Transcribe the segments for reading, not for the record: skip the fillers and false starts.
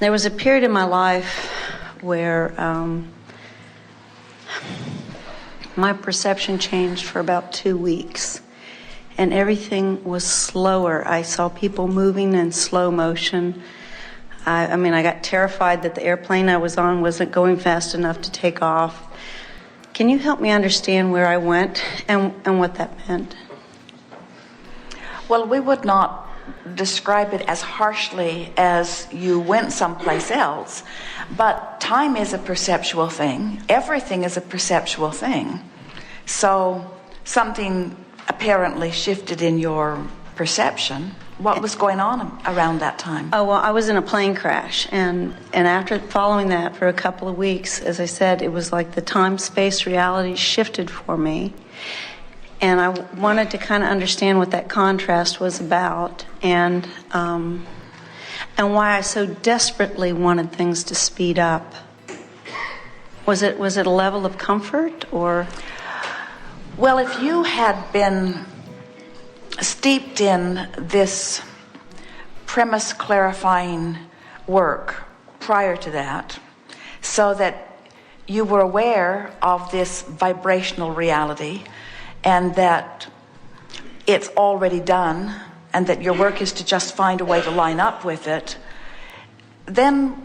There was a period in my life where my perception changed for about 2 weeks, and everything was slower. I saw people moving in slow motion. I got terrified that the airplane I was on wasn't going fast enough to take off. Can you help me understand where I went and what that meant? Well, we would not describe it as harshly as you went someplace else, but time is a perceptual thing. Everything is a perceptual thing. So something apparently shifted in your perception. What was going on around that time? Oh, well, I was in a plane crash, and after following that for a couple of weeks, as I said, it was like the time-space reality shifted for me. And I wanted to kind of understand what that contrast was about, and why I so desperately wanted things to speed up. Was it a level of comfort, or? Well, if you had been steeped in this premise-clarifying work prior to that, so that you were aware of this vibrational reality, and that it's already done, and that your work is to just find a way to line up with it, then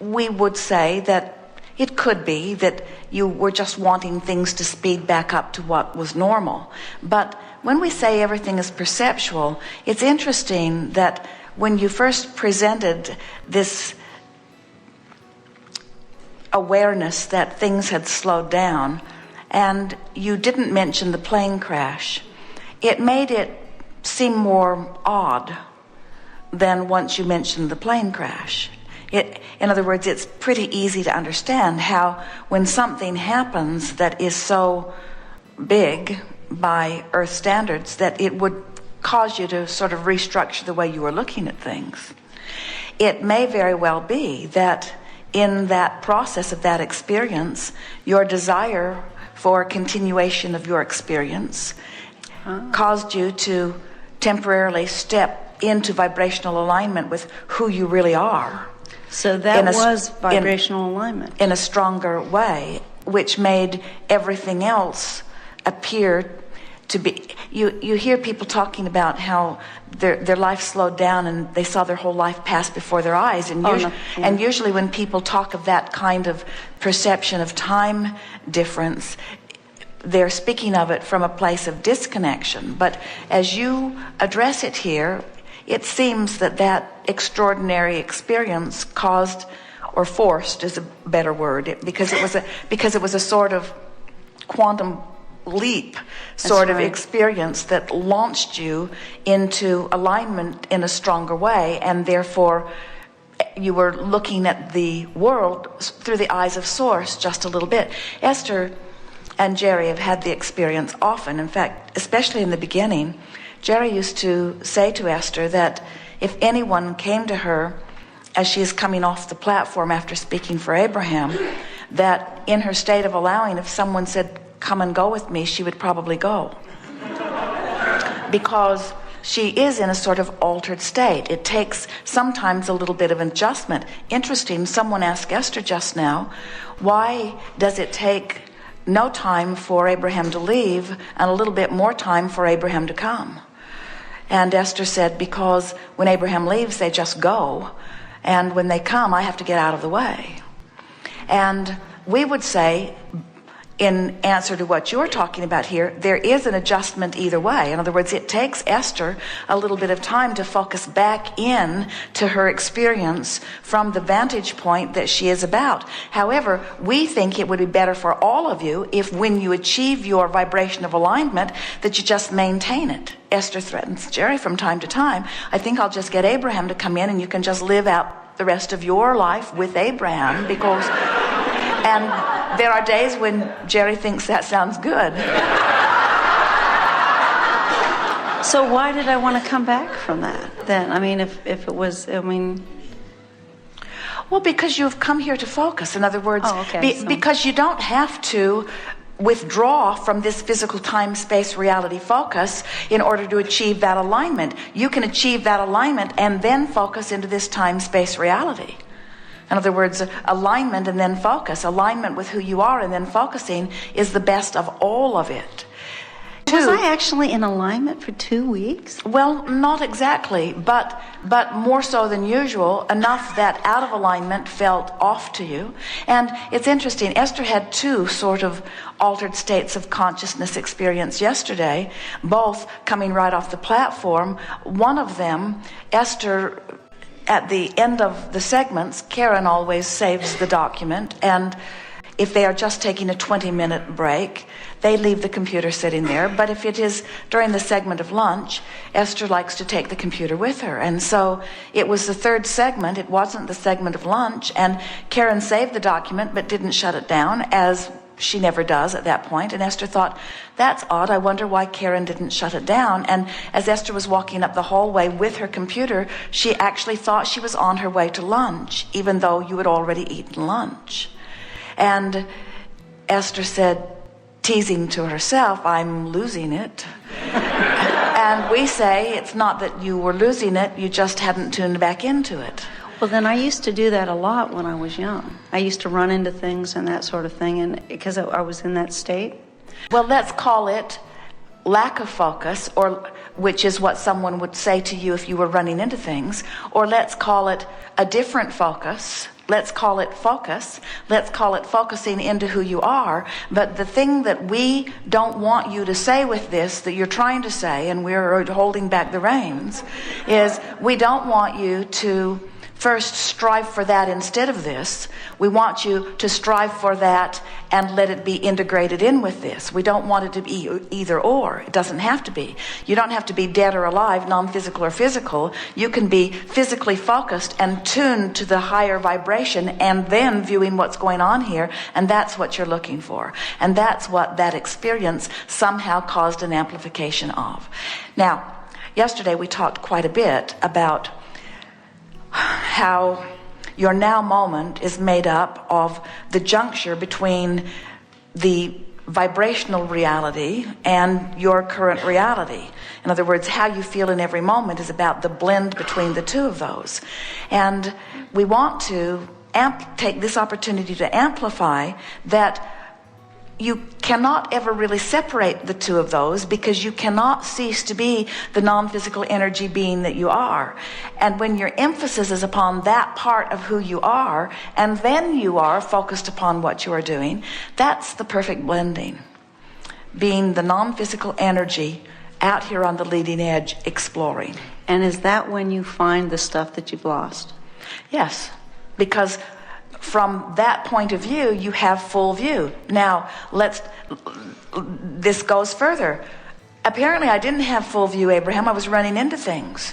we would say that it could be that you were just wanting things to speed back up to what was normal. But when we say everything is perceptual, it's interesting that when you first presented this awareness that things had slowed down, and you didn't mention the plane crash, it made it seem more odd than once you mentioned the plane crash. In other words, it's pretty easy to understand how when something happens that is so big by Earth standards that it would cause you to sort of restructure the way you were looking at things. It may very well be that in that process of that experience, your desire for continuation of your experience caused you to temporarily step into vibrational alignment with who you really are. So that was vibrational alignment. In a stronger way, which made everything else appear to be... You hear people talking about how their life slowed down and they saw their whole life pass before their eyes. And, and usually when people talk of that kind of perception of time difference, they're speaking of it from a place of disconnection. But as you address it here, it seems that that extraordinary experience caused, or forced is a better word, because it was a sort of quantum leap sort of experience that launched you into alignment in a stronger way, and therefore you were looking at the world through the eyes of Source just a little bit. Esther and Jerry have had the experience often. In fact, especially in the beginning, Jerry used to say to Esther that if anyone came to her as she is coming off the platform after speaking for Abraham, that in her state of allowing, if someone said, "Come and go with me," she would probably go. Because she is in a sort of altered state. It takes sometimes a little bit of adjustment. Interesting, someone asked Esther just now, why does it take no time for Abraham to leave and a little bit more time for Abraham to come? And Esther said, because when Abraham leaves, they just go. And when they come, I have to get out of the way. And we would say, in answer to what you're talking about here, there is an adjustment either way. In other words, it takes Esther a little bit of time to focus back in to her experience from the vantage point that she is about. However, we think it would be better for all of you if when you achieve your vibration of alignment that you just maintain it. Esther threatens Jerry from time to time, I think I'll just get Abraham to come in and you can just live out the rest of your life with Abraham, because... And there are days when Jerry thinks that sounds good. So why did I want to come back from that then? I mean, if it was, Well, because you've come here to focus. In other words, because you don't have to withdraw from this physical time-space reality focus in order to achieve that alignment. You can achieve that alignment and then focus into this time-space reality. In other words, alignment and then focus. Alignment with who you are and then focusing is the best of all of it. Was I actually in alignment for 2 weeks? Well, not exactly, but more so than usual, enough that out of alignment felt off to you. And it's interesting, Esther had two sort of altered states of consciousness experience yesterday, both coming right off the platform. One of them, Esther, at the end of the segments, Karen always saves the document, and if they are just taking a 20-minute break, they leave the computer sitting there. But if it is during the segment of lunch, Esther likes to take the computer with her. And so it was the third segment. It wasn't the segment of lunch. And Karen saved the document but didn't shut it down, as she never does at that point. And Esther thought, that's odd. I wonder why Karen didn't shut it down. And as Esther was walking up the hallway with her computer, she actually thought she was on her way to lunch, even though you had already eaten lunch. And Esther said, teasing to herself, I'm losing it. And we say, it's not that you were losing it, you just hadn't tuned back into it. Well, then I used to do that a lot when I was young. I used to run into things and that sort of thing, and because I was in that state. Well, let's call it lack of focus, or which is what someone would say to you if you were running into things, or let's call it a different focus. Let's call it focus. Let's call it focusing into who you are. But the thing that we don't want you to say with this, that you're trying to say, and we're holding back the reins, is we don't want you to first strive for that instead of this. We want you to strive for that and let it be integrated in with this. We don't want it to be either or. It doesn't have to be. You don't have to be dead or alive, non-physical or physical. You can be physically focused and tuned to the higher vibration and then viewing what's going on here, and that's what you're looking for. And that's what that experience somehow caused an amplification of. Now, yesterday we talked quite a bit about how your now moment is made up of the juncture between the vibrational reality and your current reality. In other words, how you feel in every moment is about the blend between the two of those. And we want to take this opportunity to amplify that you cannot ever really separate the two of those, because you cannot cease to be the non-physical energy being that you are. And when your emphasis is upon that part of who you are, and then you are focused upon what you are doing, that's the perfect blending. Being the non-physical energy out here on the leading edge, exploring. And is that when you find the stuff that you've lost? Yes, because from that point of view, you have full view. Now, this goes further. Apparently, I didn't have full view, Abraham. I was running into things.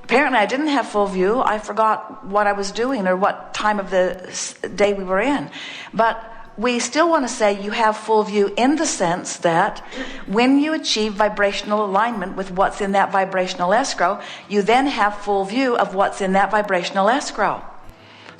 Apparently, I didn't have full view. I forgot what I was doing or what time of the day we were in. But we still want to say you have full view in the sense that when you achieve vibrational alignment with what's in that vibrational escrow, you then have full view of what's in that vibrational escrow.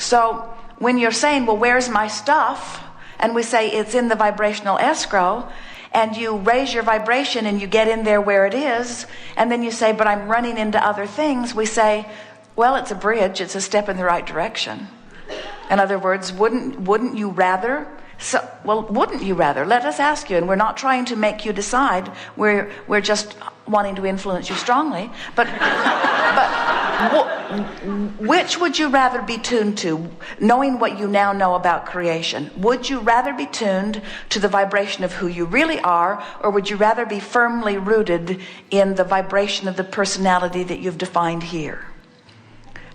So when you're saying, well, where's my stuff? And we say it's in the vibrational escrow, and you raise your vibration and you get in there where it is, and then you say, but I'm running into other things. We say, well, it's a bridge. It's a step in the right direction. In other words, wouldn't you rather? Wouldn't you rather? Let us ask you, and we're not trying to make you decide. We're just wanting to influence you strongly. But which would you rather be tuned to, knowing what you now know about creation? Would you rather be tuned to the vibration of who you really are, or would you rather be firmly rooted in the vibration of the personality that you've defined here?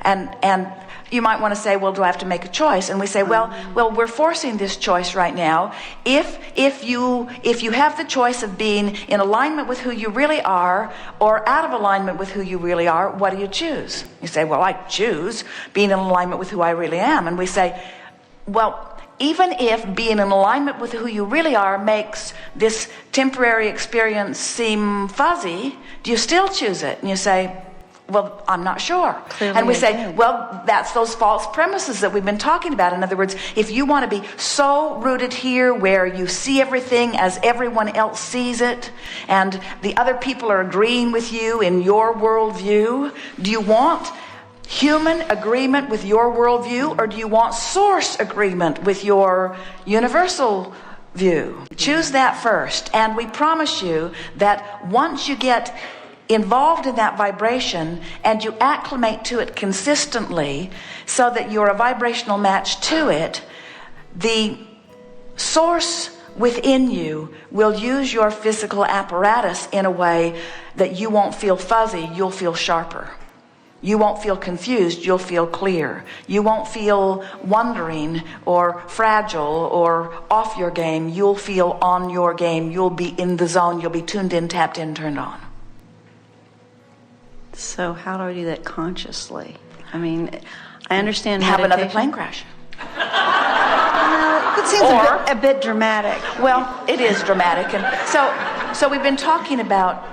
And you might want to say, well, do I have to make a choice? And we say, well, we're forcing this choice right now. If you have the choice of being in alignment with who you really are or out of alignment with who you really are, what do you choose? You say, well, I choose being in alignment with who I really am. And we say, well, even if being in alignment with who you really are makes this temporary experience seem fuzzy, do you still choose it? And you say, well, I'm not sure. Clearly and we say, well, that's those false premises that we've been talking about. In other words, if you want to be so rooted here where you see everything as everyone else sees it, and the other people are agreeing with you in your worldview, do you want human agreement with your worldview, or do you want source agreement with your universal view? Choose that first, and we promise you that once you get involved in that vibration and you acclimate to it consistently so that you're a vibrational match to it, the source within you will use your physical apparatus in a way that you won't feel fuzzy, you'll feel sharper. You won't feel confused, you'll feel clear. You won't feel wondering or fragile or off your game. You'll feel on your game. You'll be in the zone. You'll be tuned in, tapped in, turned on. So how do I do that consciously? I mean, I understand Have meditation. another plane crash. It seems a bit dramatic. Well, it is dramatic. And so we've been talking about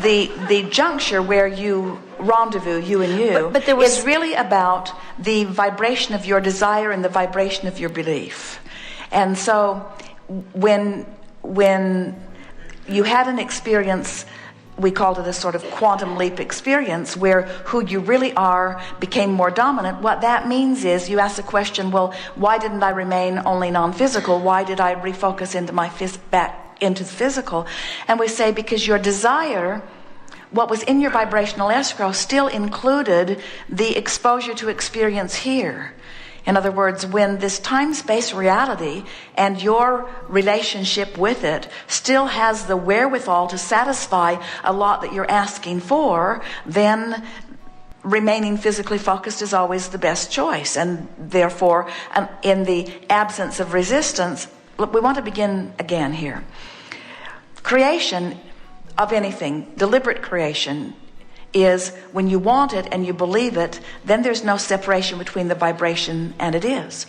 the juncture where you rendezvous, you and you, but there was... is really about the vibration of your desire and the vibration of your belief. And so when you had an experience, we called it a sort of quantum leap experience, where who you really are became more dominant. What that means is you ask the question, well, why didn't I remain only non-physical? Why did I refocus into back into the physical? And we say, because your desire, what was in your vibrational escrow, still included the exposure to experience here. In other words, when this time-space reality and your relationship with it still has the wherewithal to satisfy a lot that you're asking for, then remaining physically focused is always the best choice. And therefore, in the absence of resistance, look, we want to begin again here. Creation of anything, deliberate creation, is when you want it and you believe it, then there's no separation between the vibration and it is.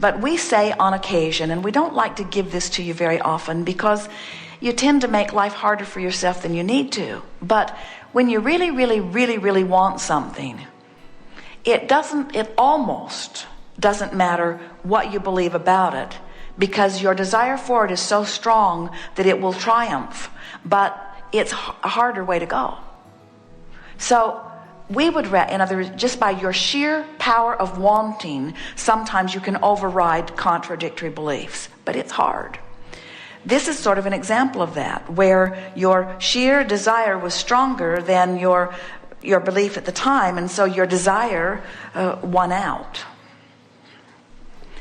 But we say on occasion, and we don't like to give this to you very often because you tend to make life harder for yourself than you need to. But when you really, really, really, really want something, it almost doesn't matter what you believe about it, because your desire for it is so strong that it will triumph. But it's a harder way to go. So we would, in other words, just by your sheer power of wanting, sometimes you can override contradictory beliefs, but it's hard. This is sort of an example of that, where your sheer desire was stronger than your belief at the time, and so your desire won out.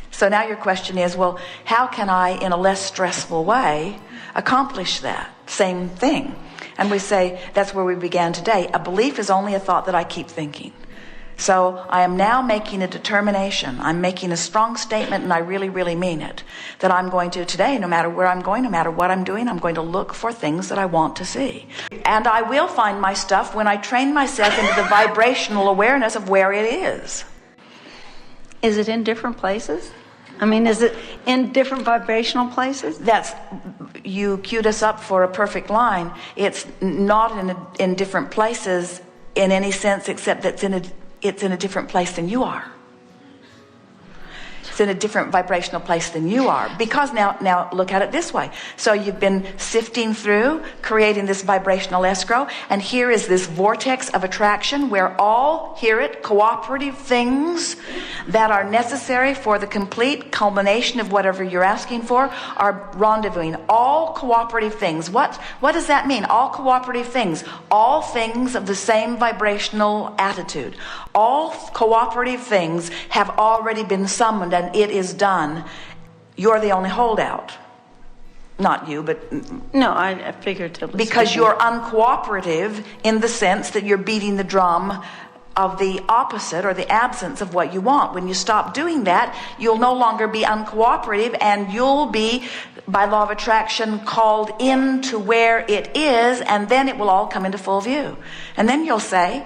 So now your question is, well, how can I, in a less stressful way, accomplish that same thing? And we say, that's where we began today. A belief is only a thought that I keep thinking. So I am now making a determination. I'm making a strong statement, and I really, really mean it. That I'm going to, today, no matter where I'm going, no matter what I'm doing, I'm going to look for things that I want to see. And I will find my stuff when I train myself into the vibrational awareness of where it is. Is it in different places? I mean, is it in different vibrational places? You queued us up for a perfect line. It's not in different places in any sense, except that it's in a different place than you are. It's in a different vibrational place than you are. Because now look at it this way. So you've been sifting through, creating this vibrational escrow, and here is this vortex of attraction where all, hear it, cooperative things that are necessary for the complete culmination of whatever you're asking for are rendezvousing. All cooperative things. What does that mean? All cooperative things. All things of the same vibrational attitude. All cooperative things have already been summoned, and it is done. You're the only holdout. Not you, but... No, I figuratively. Because you're uncooperative in the sense that you're beating the drum of the opposite or the absence of what you want. When you stop doing that, you'll no longer be uncooperative, and you'll be, by law of attraction, called into where it is, and then it will all come into full view. And then you'll say...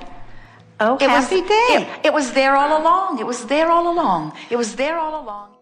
Oh, happy day. It was there all along. It was there all along. It was there all along.